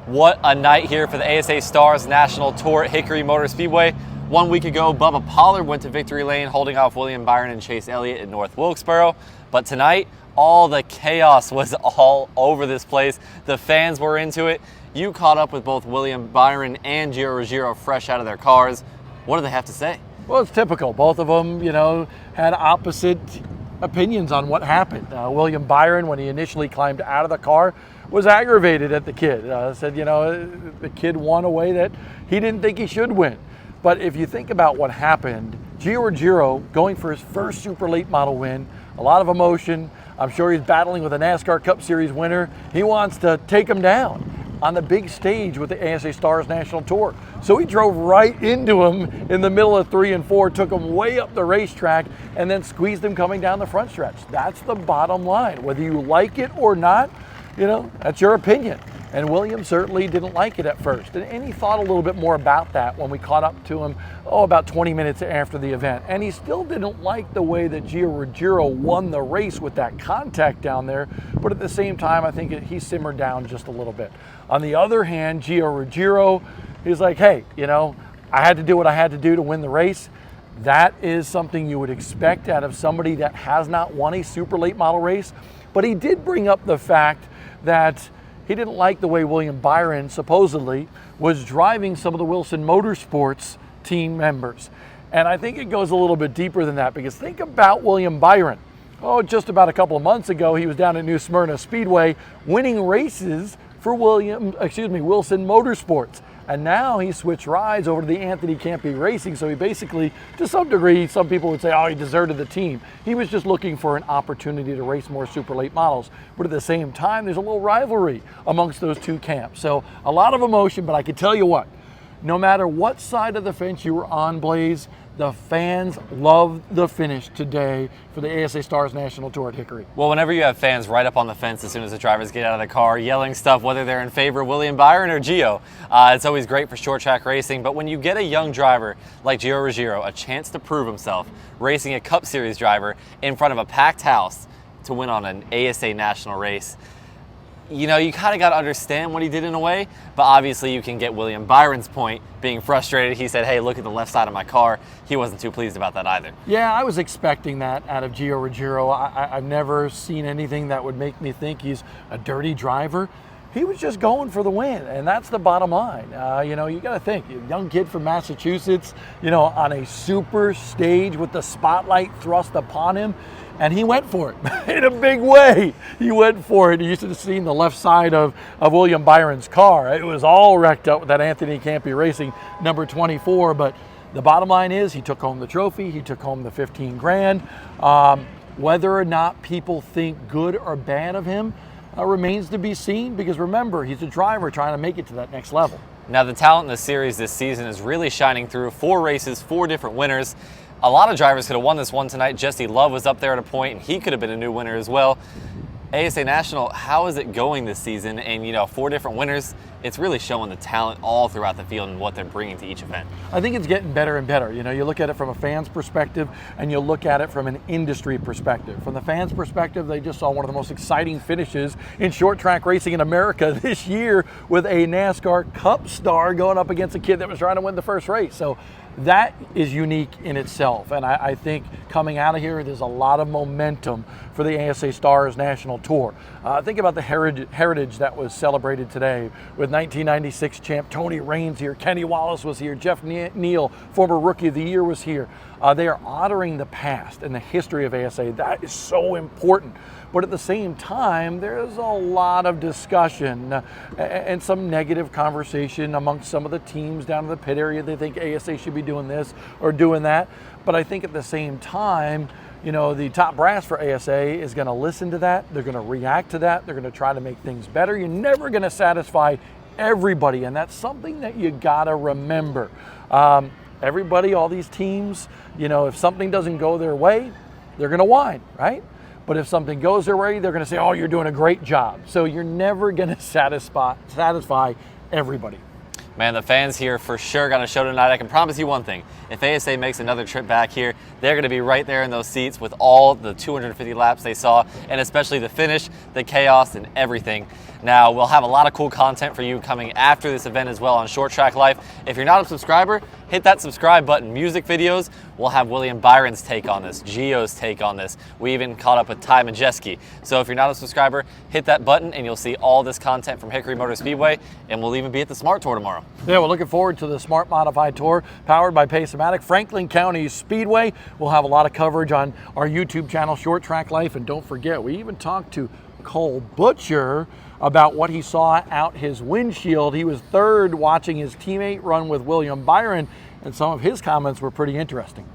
What a night here for the ASA STARS National Tour at Hickory Motor Speedway. 1 week ago, Bubba Pollard went to victory lane holding off William Byron and Chase Elliott in North Wilkesboro. But tonight, all the chaos was all over this place. The fans were into it. You caught up with both William Byron and Gio Ruggiero fresh out of their cars. What do they have to say? Well, it's typical. Both of them, had opposite opinions on what happened. William Byron, when he initially climbed out of the car, was aggravated at the kid. Said, the kid won a way that he didn't think he should win. But if you think about what happened, Gio Ruggiero going for his first super late model win, a lot of emotion. I'm sure he's battling with a NASCAR Cup Series winner. He wants to take him down on the big stage with the ASA STARS National Tour. So he drove right into him in the middle of 3 and 4, took him way up the racetrack, and then squeezed him coming down the front stretch. That's the bottom line. Whether you like it or not, that's your opinion. And William certainly didn't like it at first. And he thought a little bit more about that when we caught up to him, about 20 minutes after the event. And he still didn't like the way that Gio Ruggiero won the race with that contact down there. But at the same time, I think he simmered down just a little bit. On the other hand, Gio Ruggiero, he's like, hey, I had to do what I had to do to win the race. That is something you would expect out of somebody that has not won a super late model race. But he did bring up the fact that he didn't like the way William Byron supposedly was driving some of the Wilson Motorsports team members. And I think it goes a little bit deeper than that, because think about William Byron. Just about a couple of months ago, he was down at New Smyrna Speedway winning races for Wilson Motorsports. And now he switched rides over to the Anthony Campy Racing. So he basically, to some degree, some people would say, he deserted the team. He was just looking for an opportunity to race more super late models. But at the same time, there's a little rivalry amongst those two camps. So a lot of emotion, but I can tell you what, no matter what side of the fence you were on, Blaise, the fans loved the finish today for the ASA STARS National Tour at Hickory. Well, whenever you have fans right up on the fence as soon as the drivers get out of the car, yelling stuff, whether they're in favor of William Byron or Gio, it's always great for short track racing. But when you get a young driver like Gio Ruggiero a chance to prove himself, racing a Cup Series driver in front of a packed house to win on an ASA national race, you kind of got to understand what he did in a way, but obviously you can get William Byron's point, being frustrated. He said, hey, look at the left side of my car. He wasn't too pleased about that either. Yeah, I was expecting that out of Gio Ruggiero. I've never seen anything that would make me think he's a dirty driver. He was just going for the win, and that's the bottom line. You got to think, a young kid from Massachusetts, on a super stage with the spotlight thrust upon him, and he went for it in a big way. He went for it. You should have seen the left side of William Byron's car. It was all wrecked up with that Anthony Campy Racing number 24. But the bottom line is he took home the trophy. He took home the 15 grand. Whether or not people think good or bad of him remains to be seen, because remember, he's a driver trying to make it to that next level. Now, the talent in the series this season is really shining through. 4 races, 4 different winners. A lot of drivers could have won this one tonight. Jesse Love was up there at a point, and he could have been a new winner as well. ASA National, how is it going this season? And 4 different winners, it's really showing the talent all throughout the field and what they're bringing to each event. I think it's getting better and better. You look at it from a fan's perspective, and you look at it from an industry perspective. From the fans' perspective, they just saw one of the most exciting finishes in short track racing in America this year, with a NASCAR Cup star going up against a kid that was trying to win the first race. So that is unique in itself. And I think coming out of here, there's a lot of momentum for the ASA STARS National Tour. Think about the heritage that was celebrated today with 1996 champ Tony Raines here. Kenny Wallace was here. Jeff Neal, former Rookie of the Year, was here. They are honoring the past and the history of ASA. That is so important. But at the same time, there's a lot of discussion and some negative conversation amongst some of the teams down in the pit area. They think ASA should be doing this or doing that. But I think at the same time, the top brass for ASA is going to listen to that. They're going to react to that. They're going to try to make things better. You're never going to satisfy everybody, and that's something that you got to remember. Everybody, all these teams, if something doesn't go their way, they're going to whine, right? But if something goes their way, they're going to say, you're doing a great job. So you're never going to satisfy everybody. Man, the fans here for sure got a show tonight. I can promise you one thing. If ASA makes another trip back here, they're going to be right there in those seats with all the 250 laps they saw, and especially the finish, the chaos, and everything. Now, we'll have a lot of cool content for you coming after this event as well on Short Track Life. If you're not a subscriber, hit that subscribe button. Music videos, we'll have William Byron's take on this, Gio's take on this. We even caught up with Ty Majeski. So if you're not a subscriber, hit that button and you'll see all this content from Hickory Motor Speedway, and we'll even be at the Smart Tour tomorrow. Yeah, we're looking forward to the Smart Modified Tour powered by Pace-O-Matic. Franklin County Speedway. We'll have a lot of coverage on our YouTube channel, Short Track Life. And don't forget, we even talked to Cole Butcher about what he saw out his windshield. He was third watching his teammate run with William Byron, and some of his comments were pretty interesting.